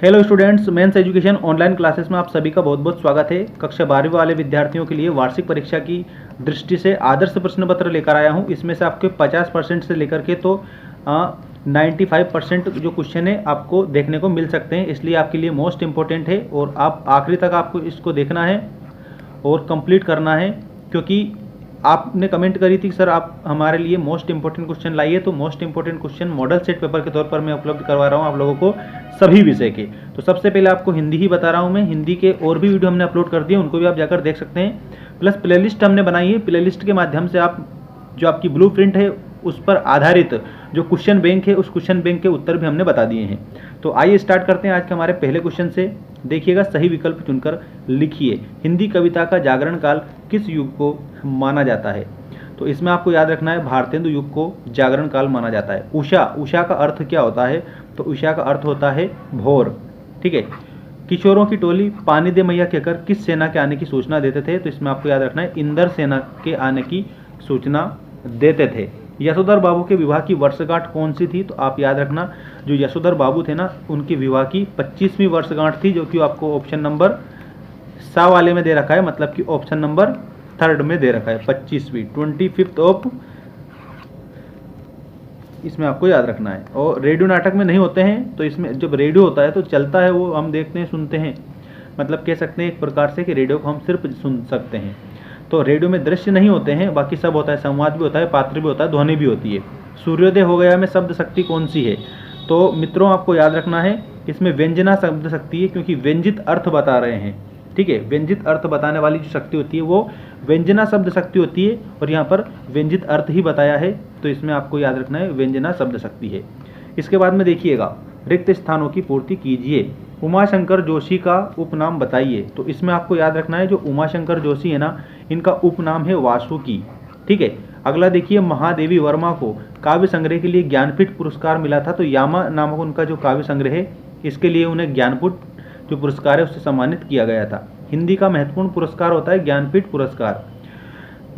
Hello students, mains education online classes में आप सभी का बहुत बहुत स्वागत है। कक्षा 12वीं वाले विद्यार्थियों के लिए वार्षिक परीक्षा की दृष्टि से आदर्श प्रश्न पत्र लेकर आया हूं। इसमें से आपके 50% से लेकर के तो 95% जो क्वेश्चन है आपको देखने को मिल सकते हैं, इसलिए आपके लिए मोस्ट इंपॉर्टेंट है और आप आखिरी तक आपको इसको देखना है और कंप्लीट करना है, क्योंकि आपने कमेंट करी थी सर आप हमारे लिए मोस्ट इंपॉर्टेंट क्वेश्चन लाइए। तो most important question model set paper के तौर पर मैं उपलब्ध करवा रहा हूँ आप लोगों को सभी विषय के। तो सबसे पहले आपको हिंदी ही बता रहा हूँ मैं। हिंदी के और भी वीडियो हमने अपलोड कर दिए, उनको भी आप जाकर देख सकते हैं। प्लस प्लेलिस्ट हमने बनाई है, प्लेलिस्ट के माध्यम से आप जो आपकी ब्लूप्रिंट है उस पर आधारित जो क्वेश्चन बैंक है उस क्वेश्चन बैंक के उत्तर भी हमने बता दिए हैं। तो आइए स्टार्ट करते हैं आज के हमारे पहले क्वेश्चन से। देखिएगा, सही विकल्प चुनकर लिखिए। हिंदी कविता का जागरण काल किस युग को माना जाता है? तो इसमें आपको याद रखना है भारतेंदु युग को जागरण काल माना जाता है। उषा का अर्थ क्या होता है? तो उषा का अर्थ होता है भोर। ठीक है। किशोरों की टोली पानी दे मैया कहकर किस सेना के आने की सूचना देते थे? तो इसमें आपको याद रखना है इंद्र सेना के आने की सूचना देते थे। यशोधर बाबू के विवाह की वर्षगांठ कौन सी थी? तो आप याद रखना, जो यशोधर बाबू थे ना, उनकी विवाह की 25वीं वर्षगांठ थी, जो कि आपको ऑप्शन नंबर सा वाले में दे रखा है, मतलब कि ऑप्शन नंबर 3 में दे रखा है 25वीं 25th ऑफ, इसमें आपको याद रखना है। और रेडियो नाटक में नहीं होते हैं, तो इसमें जब रेडियो होता है तो चलता है, वो हम देखते हैं सुनते हैं, मतलब कह सकते हैं एक प्रकार से कि रेडियो को हम सिर्फ सुन सकते हैं। तो रेडियो में दृश्य नहीं होते हैं, बाकी सब होता है, संवाद भी होता है, पात्र भी होता है, ध्वनि भी होती है। सूर्योदय हो गया में शब्द शक्ति कौन सी है? तो मित्रों आपको याद रखना है इसमें व्यंजना शब्द शक्ति है, क्योंकि व्यंजित अर्थ बता रहे हैं। ठीक है, व्यंजित अर्थ बताने वाली जो शक्ति होती है वो व्यंजना शब्द शक्ति होती है, और यहाँ पर व्यंजित अर्थ ही बताया है, तो इसमें आपको याद रखना है व्यंजना शब्द शक्ति है। इसके बाद में देखिएगा, रिक्त स्थानों की पूर्ति कीजिए। उमाशंकर जोशी का उपनाम बताइए। तो इसमें आपको याद रखना है जो उमाशंकर जोशी है ना, इनका उपनाम है वासुकी। ठीक है। अगला देखिए, महादेवी वर्मा को काव्य संग्रह के लिए ज्ञानपीठ पुरस्कार मिला था। तो यामा नामक उनका जो काव्य संग्रह है, इसके लिए उन्हें ज्ञानपीठ जो पुरस्कार है उससे सम्मानित किया गया था। हिंदी का महत्वपूर्ण पुरस्कार होता है ज्ञानपीठ पुरस्कार।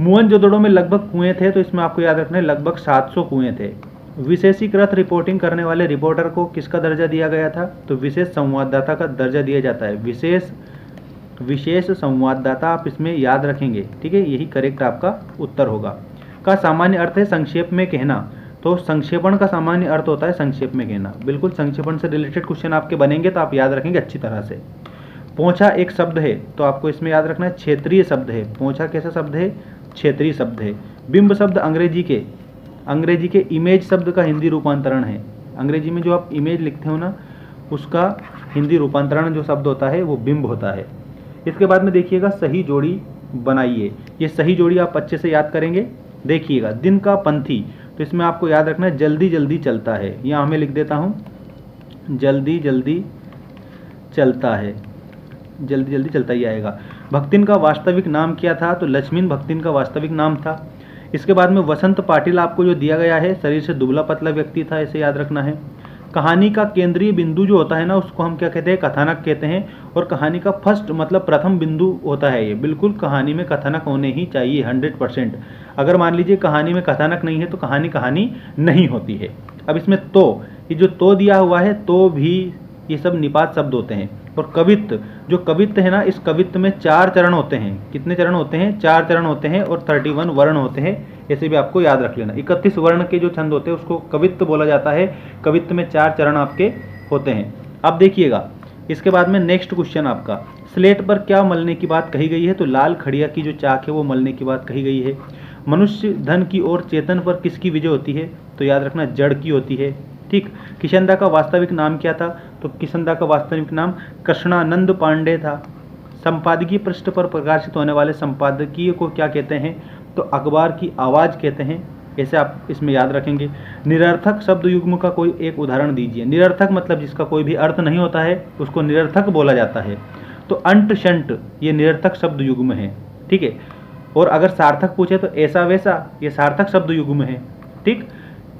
मोहनजोदड़ो में लगभग कुएं थे, तो इसमें आपको याद रखना है लगभग 700 कुएं थे। विशेषीकृत रिपोर्टिंग करने वाले रिपोर्टर को किसका दर्जा दिया गया था? तो विशेष संवाददाता का दर्जा दिया जाता है। विशेष संवाददाता आप इसमें याद रखेंगे। ठीक है, यही करेक्ट आपका उत्तर होगा। का सामान्य अर्थ है संक्षेप में कहना। तो संक्षेपण का सामान्य अर्थ होता है संक्षेप में कहना। बिल्कुल संक्षेपण से रिलेटेड क्वेश्चन आपके बनेंगे, तो आप याद रखेंगे अच्छी तरह से। पोंछा एक शब्द है, तो आपको इसमें याद रखना है क्षेत्रीय शब्द है। पोंछा कैसा शब्द है? क्षेत्रीय शब्द है। बिंब शब्द अंग्रेजी के इमेज शब्द का हिंदी रूपांतरण है। अंग्रेजी में जो आप इमेज लिखते हो ना, उसका हिंदी रूपांतरण जो शब्द होता है वो बिंब होता है। इसके बाद में देखिएगा, सही जोड़ी बनाइए। ये सही जोड़ी आप अच्छे से याद करेंगे। देखिएगा, दिन का पंथी, तो इसमें आपको याद रखना है जल्दी जल्दी चलता है। यहाँ मैं लिख देता हूँ जल्दी जल्दी चलता है, जल्दी जल्दी चलता ही आएगा। भक्तिन का वास्तविक नाम क्या था? तो लक्ष्मीन भक्तिन का वास्तविक नाम था। इसके बाद में वसंत पाटिल आपको जो दिया गया है, शरीर से दुबला पतला व्यक्ति था, इसे याद रखना है। कहानी का केंद्रीय बिंदु जो होता है ना, उसको हम क्या कहते हैं? कथानक कहते हैं। और कहानी का फर्स्ट मतलब प्रथम बिंदु होता है ये। बिल्कुल कहानी में कथानक होने ही चाहिए 100%। अगर मान लीजिए कहानी में कथानक नहीं है तो कहानी नहीं होती है। अब इसमें तो, ये जो तो दिया हुआ है, तो भी ये सब निपात शब्द होते हैं। और कवित्व, जो कवित्व है ना, इस कवित्व में 4 चरण होते हैं। कितने चरण होते हैं? 4 चरण होते हैं, और 31 वर्ण होते हैं। ऐसे भी आपको याद रख लेना। 31 वर्ण के जो छंद होते हैं उसको कवित्व बोला जाता है। कवित्व में 4 चरण आपके होते हैं। अब देखिएगा, इसके बाद में नेक्स्ट क्वेश्चन आपका, स्लेट पर क्या मलने की बात कही गई है? तो लाल खड़िया की जो चाक है वो मलने की बात कही गई है। मनुष्य धन की ओर चेतन पर किसकी विजय होती है? तो याद रखना जड़ की होती है। ठीक। किशनदा का वास्तविक नाम क्या था? तो किशनदा का वास्तविक नाम कृष्णानंद पांडे था। संपादकीय पृष्ठ पर प्रकाशित होने वाले संपादकीय को क्या कहते हैं? तो अखबार की आवाज़ कहते हैं। ऐसे आप इसमें याद रखेंगे। निरर्थक शब्द युग्म का कोई एक उदाहरण दीजिए। निरर्थक मतलब जिसका कोई भी अर्थ नहीं होता है उसको निरर्थक बोला जाता है। तो अंट शंट ये निरर्थक शब्द युग्म है। ठीक है। और अगर सार्थक पूछे तो ऐसा वैसा, ये सार्थक शब्द युग्म है। ठीक।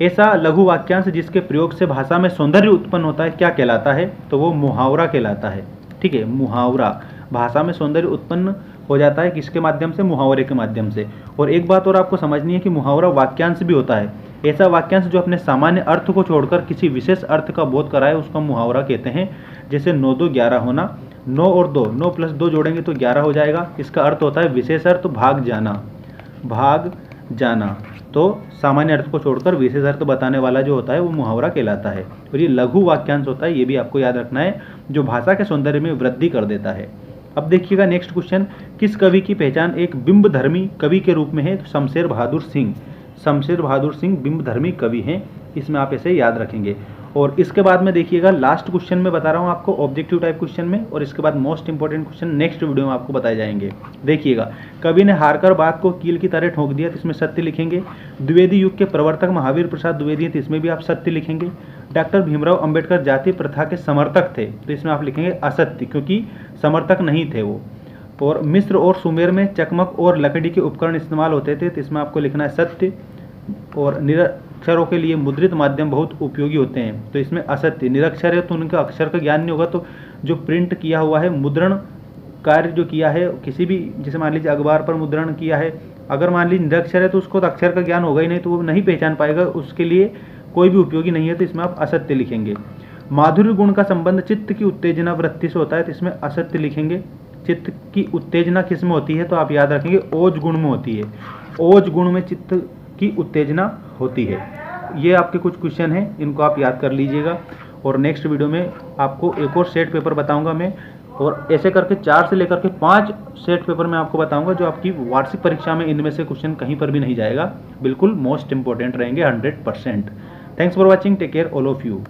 ऐसा लघु वाक्यांश जिसके प्रयोग से भाषा में सौंदर्य उत्पन्न होता है क्या कहलाता है? तो वो मुहावरा कहलाता है। ठीक है, मुहावरा। भाषा में सौंदर्य उत्पन्न हो जाता है किसके माध्यम से? मुहावरे के माध्यम से। और एक बात और आपको समझनी है कि मुहावरा वाक्यांश भी होता है। ऐसा वाक्यांश जो अपने सामान्य अर्थ को छोड़कर किसी विशेष अर्थ का बोध कराए उसका मुहावरा कहते हैं। जैसे 9 2 11 होना, 9 और 2, 9 प्लस 2 जोड़ेंगे तो 11 हो जाएगा। इसका अर्थ होता है विशेष अर्थ भाग जाना, भाग जाना। तो सामान्य अर्थ को छोड़कर विशेष अर्थ बताने वाला जो होता है वो मुहावरा कहलाता है। और ये लघु वाक्यांश होता है, ये भी आपको याद रखना है, जो भाषा के सौंदर्य में वृद्धि कर देता है। अब देखिएगा नेक्स्ट क्वेश्चन, किस कवि की पहचान एक बिंबधर्मी कवि के रूप में है? तो शमशेर बहादुर सिंह। शमशेर बहादुर सिंह बिंबधर्मी कवि हैं, इसमें आप ऐसे याद रखेंगे। और इसके बाद में देखिएगा लास्ट क्वेश्चन में बता रहा हूँ आपको ऑब्जेक्टिव टाइप क्वेश्चन में, और इसके बाद most important question next video में आपको बताए जाएंगे। देखिएगा, कवि ने हारकर बात को कील की तरह ठोक दिया, तो इसमें सत्य लिखेंगे। द्विवेदी युग के प्रवर्तक महावीर प्रसाद द्विवेदी हैं, तो इसमें भी आप सत्य लिखेंगे। डॉक्टर भीमराव अंबेडकर जाति प्रथा के समर्थक थे, तो इसमें आप लिखेंगे असत्य, क्योंकि समर्थक नहीं थे वो। और मिस्र और सुमेर में चकमक और लकड़ी के उपकरण इस्तेमाल होते थे, तो इसमें आपको लिखना है सत्य। और निरक्षरों के लिए मुद्रित माध्यम बहुत उपयोगी होते हैं, तो इसमें असत्य। निरक्षर है तो उनका अक्षर का ज्ञान नहीं होगा, तो जो प्रिंट किया हुआ है, मुद्रण कार्य जो किया है किसी भी, जैसे मान लीजिए अखबार पर मुद्रण किया है, अगर मान लीजिए निरक्षर है तो उसको तो अक्षर का ज्ञान होगा ही नहीं, तो वो नहीं पहचान पाएगा, उसके लिए कोई भी उपयोगी नहीं है, तो इसमें आप असत्य लिखेंगे। माधुर्य गुण का संबंध चित्त की उत्तेजना वृत्ति से होता है, तो इसमें असत्य लिखेंगे। चित्त की उत्तेजना किस में होती है? तो आप याद रखेंगे ओज गुण में होती है, ओज गुण में चित्त की उत्तेजना होती है। ये आपके कुछ क्वेश्चन हैं, इनको आप याद कर लीजिएगा। और नेक्स्ट वीडियो में आपको एक और सेट पेपर बताऊंगा मैं, और ऐसे करके 4 से लेकर के 5 सेट पेपर मैं आपको बताऊंगा, जो आपकी वार्षिक परीक्षा में इनमें से क्वेश्चन कहीं पर भी नहीं जाएगा, बिल्कुल मोस्ट इंपॉर्टेंट रहेंगे 100%। Thanks for watching, take care all of you.